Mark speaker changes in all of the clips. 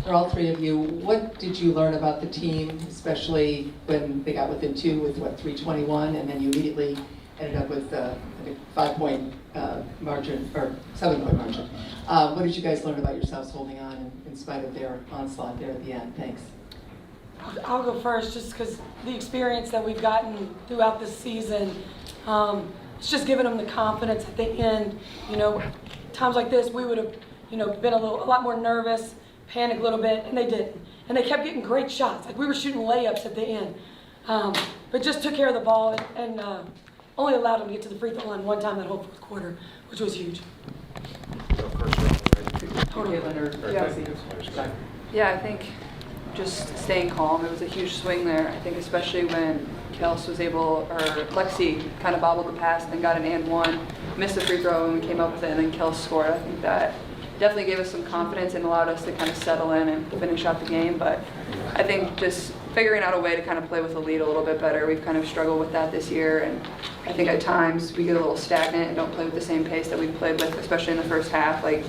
Speaker 1: For all three of you, what did you learn about the team, especially when they got within two with, 321, and then you immediately ended up with a 5-point margin, or 7-point margin. What did you guys learn about yourselves holding on in spite of their onslaught there at the end? Thanks.
Speaker 2: I'll go first, just because the experience that we've gotten throughout this season, it's just given them the confidence at the end. You know, times like this, we would have, been a lot more nervous, panicked a little bit, and they didn't. And they kept getting great shots. Like we were shooting layups at the end, but just took care of the ball and only allowed them to get to the free throw line one time that whole fourth quarter, which was huge.
Speaker 1: Caitlin or Lexi?
Speaker 3: Yeah, I think just staying calm. It was a huge swing there. I think especially when Kels was able, or Lexi kind of bobbled the pass and got an and one, missed the free throw and we came up with it, and then Kels scored. I think that definitely gave us some confidence and allowed us to kind of settle in and finish out the game. But I think just figuring out a way to kind of play with the lead a little bit better. We've kind of struggled with that this year, and I think at times we get a little stagnant and don't play with the same pace that we played with, especially in the first half. Like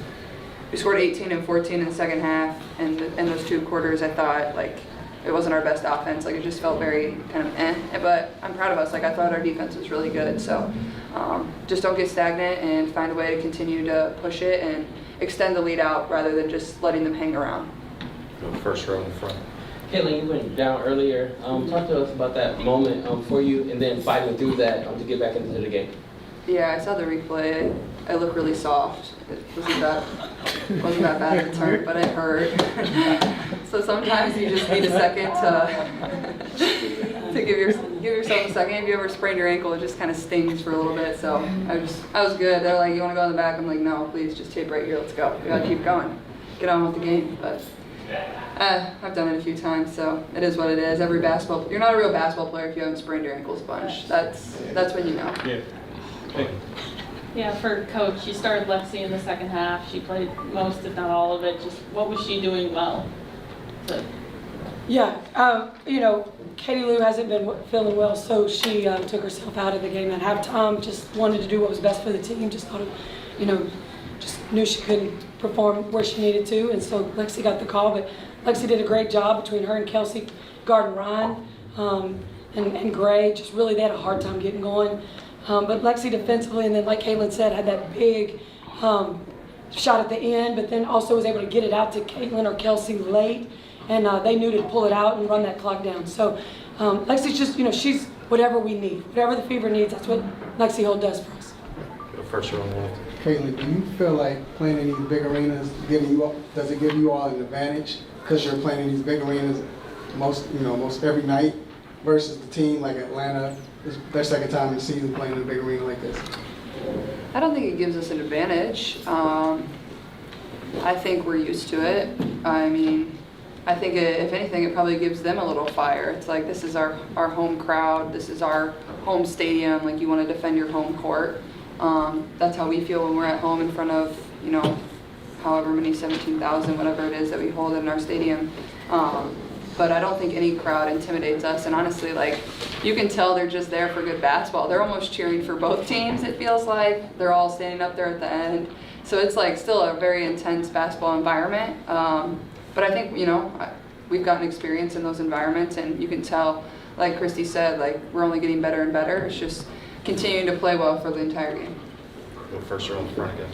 Speaker 3: we scored 18 and 14 in the second half, and in those two quarters I thought like it wasn't our best offense. Like it just felt very kind of but I'm proud of us. Like I thought our defense was really good. So just don't get stagnant and find a way to continue to push it and extend the lead out rather than just letting them hang around.
Speaker 4: First row in the front.
Speaker 5: Caitlin, you went down earlier. Talk to us about that moment for you, and then fighting through that to get back into the game.
Speaker 3: Yeah, I saw the replay. I look really soft. It wasn't that bad at the time, but it hurt. So sometimes you just need a second to give yourself a second. If you ever sprained your ankle, it just kind of stings for a little bit. So I was good. They're like, "You want to go in the back?" I'm like, "No, please, just tape right here. Let's go. We gotta keep going. Get on with the game." But I've done it a few times, so it is what it is. You're not a real basketball player if you haven't sprained your ankles a bunch. That's when you know.
Speaker 4: Yeah. Hey.
Speaker 6: Yeah, for Coach, you started Lexi in the second half. She played most, if not all of it. Just what was she doing well?
Speaker 2: Yeah, Katie Lou hasn't been feeling well, so she took herself out of the game at halftime. Just wanted to do what was best for the team. Just thought just knew she couldn't perform where she needed to, and so Lexi got the call. But Lexi did a great job between her and Kelsey guarding Ryan and Gray. Just really, they had a hard time getting going. But Lexi defensively, and then like Caitlin said, had that big shot at the end, but then also was able to get it out to Caitlin or Kelsey late, and they knew to pull it out and run that clock down. So Lexi's just, she's whatever we need. Whatever the Fever needs, that's what Lexi Holt does for us.
Speaker 4: First row on the left.
Speaker 7: Caitlin, do you feel like playing in these big arenas does it give you all an advantage because you're playing in these big arenas most every night versus the team like Atlanta? It's their second time in the season playing in a big arena like this.
Speaker 3: I don't think it gives us an advantage. I think we're used to it. I mean, I think if anything, it probably gives them a little fire. It's like, this is our home crowd. This is our home stadium. Like, you want to defend your home court. That's how we feel when we're at home in front of, however many, 17,000, whatever it is that we hold in our stadium. But I don't think any crowd intimidates us. And honestly, like, you can tell they're just there for good basketball. They're almost cheering for both teams, it feels like. They're all standing up there at the end. So it's like still a very intense basketball environment. But I think, we've gotten experience in those environments, and you can tell, like Christy said, like, we're only getting better and better. It's just continuing to play well for the entire game.
Speaker 4: Go first row in the front again.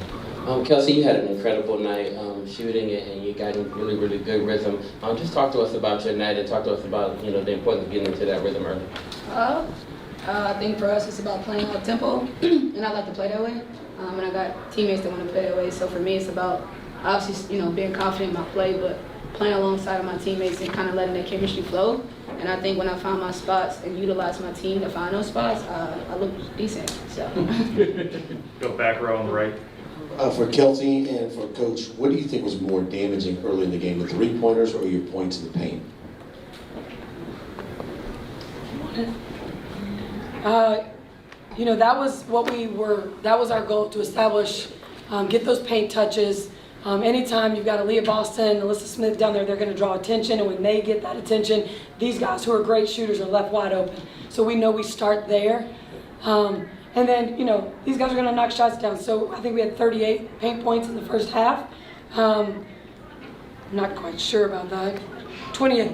Speaker 5: Kelsey, you had an incredible night shooting it, and you got in really, really good rhythm. Just talk to us about your night and talk to us about the importance of getting into that rhythm early.
Speaker 8: I think for us it's about playing out tempo, and I like to play that way. And I got teammates that want to play that way. So for me, it's about obviously being confident in my play, but playing alongside of my teammates and kind of letting their chemistry flow. And I think when I found my spots and utilized my team to find those spots, I look decent. So.
Speaker 4: Go back row on the right.
Speaker 9: For Kelsey and for Coach, what do you think was more damaging early in the game, the three-pointers or your points in the paint?
Speaker 2: That was that was our goal, to establish, get those paint touches. Anytime you've got Aaliyah Boston, Alyssa Smith down there, they're going to draw attention, and when they get that attention, these guys who are great shooters are left wide open. So we know we start there. And then, these guys are going to knock shots down. So I think we had 38 paint points in the first half. I'm not quite sure about that. 28.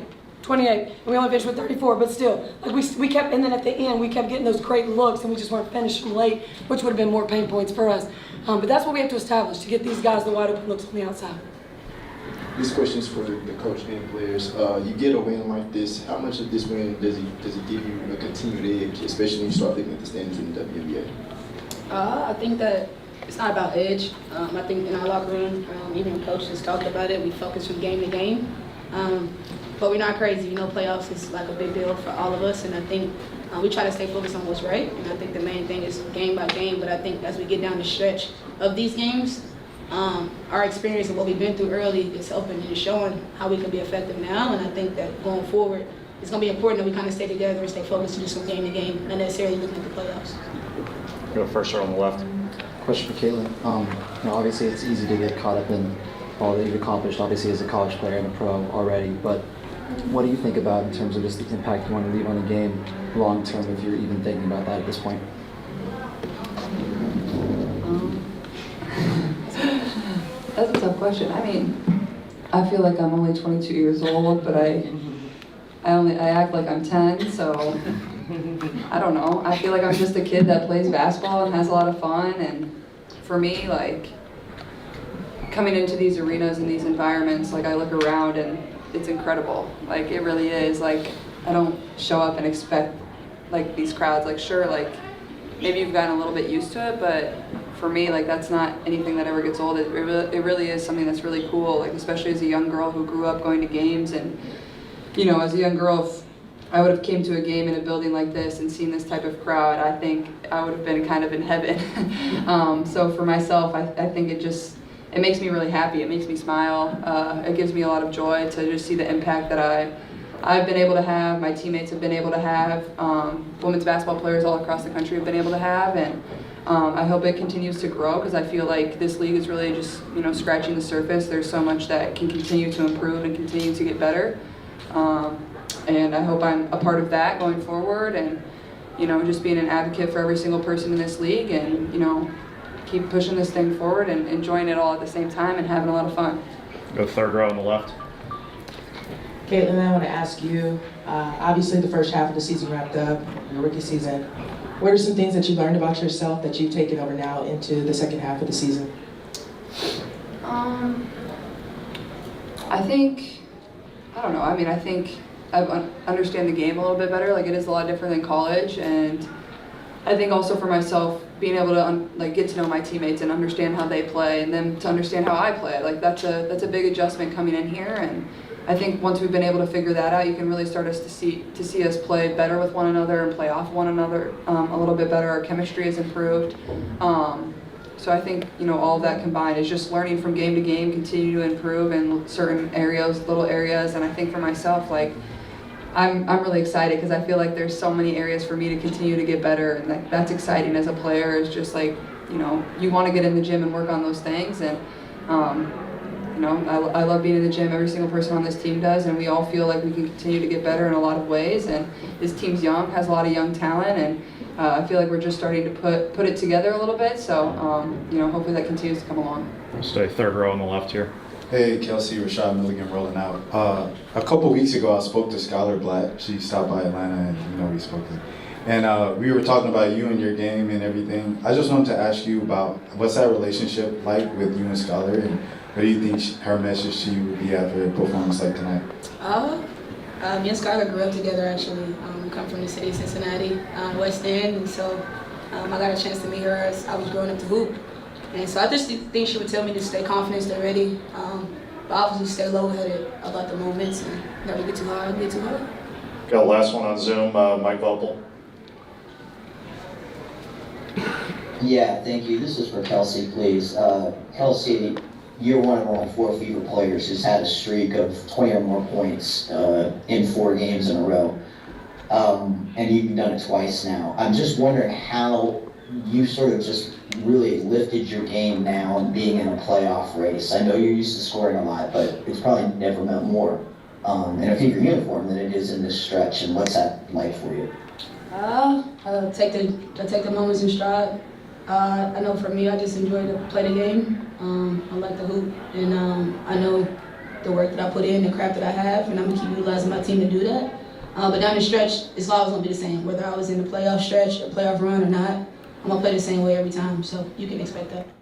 Speaker 2: And we only finished with 34, but still, like we kept, and then at the end, we kept getting those great looks, and we just weren't finishing late, which would have been more pain points for us. But that's what we have to establish, to get these guys the wide open looks on the outside.
Speaker 10: This question is for the coach and players. You get a win like this, how much of this win does it give you a continued edge, especially when you start looking at the standings in the WNBA?
Speaker 8: I think that it's not about edge. I think in our locker room, even coach has talked about it, we focus from game to game. But we're not crazy. You know, playoffs is like a big deal for all of us, and I think we try to stay focused on what's right. And I think the main thing is game by game. But I think as we get down the stretch of these games, our experience and what we've been through early is helping and showing how we can be effective now. And I think that going forward, it's going to be important that we kind of stay together and stay focused just from game to game, not necessarily looking at the playoffs.
Speaker 4: Go first row on the left.
Speaker 11: Question for Caitlin. Obviously it's easy to get caught up in all that you've accomplished, obviously as a college player and a pro already, but what do you think about in terms of just the impact you want to leave on the game long term, if you're even thinking about that at this point?
Speaker 3: That's a tough question. I mean, I feel like I'm only 22 years old, but I act like I'm 10, so I don't know. I feel like I'm just a kid that plays basketball and has a lot of fun, and for me, like, coming into these arenas and these environments, like, I look around and it's incredible. Like, it really is. Like, I don't show up and expect, like, these crowds. Like, sure, like, maybe you've gotten a little bit used to it, but for me, like, that's not anything that ever gets old. It really is something that's really cool, like, especially as a young girl who grew up going to games. And, you know, as a young girl, if I would have came to a game in a building like this and seen this type of crowd, I think I would have been kind of in heaven. So for myself, I think it makes me really happy. It makes me smile. It gives me a lot of joy to just see the impact that I've been able to have, my teammates have been able to have, women's basketball players all across the country have been able to have, and I hope it continues to grow, because I feel like this league is really just, you know, scratching the surface. There's so much that can continue to improve and continue to get better, and I hope I'm a part of that going forward, and, you know, just being an advocate for every single person in this league, and, you know, keep pushing this thing forward and enjoying it all at the same time and having a lot of fun.
Speaker 4: Go third row on the left.
Speaker 12: Caitlin, I want to ask you, obviously the first half of the season wrapped up, your rookie season. What are some things that you learned about yourself that you've taken over now into the second half of the season?
Speaker 3: I think I understand the game a little bit better. Like, it is a lot different than college, and I think also for myself, being able to get to know my teammates and understand how they play, and then to understand how I play. Like, that's a big adjustment coming in here, and I think once we've been able to figure that out, you can really start us to see us play better with one another and play off one another a little bit better. Our chemistry has improved. So I think, you know, all of that combined is just learning from game to game, continue to improve in certain areas, little areas, and I think for myself, like, I'm really excited, because I feel like there's so many areas for me to continue to get better, and that's exciting as a player. Is just like, you know, you want to get in the gym and work on those things, and you know, I love being in the gym. Every single person on this team does, and we all feel like we can continue to get better in a lot of ways. And this team's young, has a lot of young talent, and I feel like we're just starting to put it together a little bit. So you know, hopefully that continues to come along.
Speaker 4: Stay third row on the left here.
Speaker 10: Hey, Kelsey, Rashad Milligan rolling out. A couple weeks ago, I spoke to Skylar Black. She stopped by Atlanta, and, you know, we spoke to her. And we were talking about you and your game and everything. I just wanted to ask you about what's that relationship like with you and Skylar, and what do you think her message to you would be after a performance like tonight?
Speaker 8: Me and Skylar grew up together, actually. We come from the city of Cincinnati, West End, and so I got a chance to meet her as I was growing up to hoop. And so I just think she would tell me to stay confident, stay ready, but obviously stay low-headed about the moments and never get too hard, get too hard.
Speaker 4: Got last one on Zoom, Mike Vopel.
Speaker 13: Yeah, thank you. This is for Kelsey, please. Kelsey, you're one of only 4 Fever players who's had a streak of 20 or more points in 4 games in a row. And you've done it twice now. I'm just wondering how you sort of just really lifted your game now and being in a playoff race. I know you're used to scoring a lot, but it's probably never meant more in a Fever uniform than it is in this stretch. And what's that like for you?
Speaker 8: Take the moments in stride. I know for me, I just enjoy to play the game. I like to hoop, and I know the work that I put in, the craft that I have, and I'm gonna keep utilizing my team to do that. But down the stretch, it's always gonna be the same. Whether I was in the playoff stretch, a playoff run or not, I'm gonna play the same way every time. So you can expect that.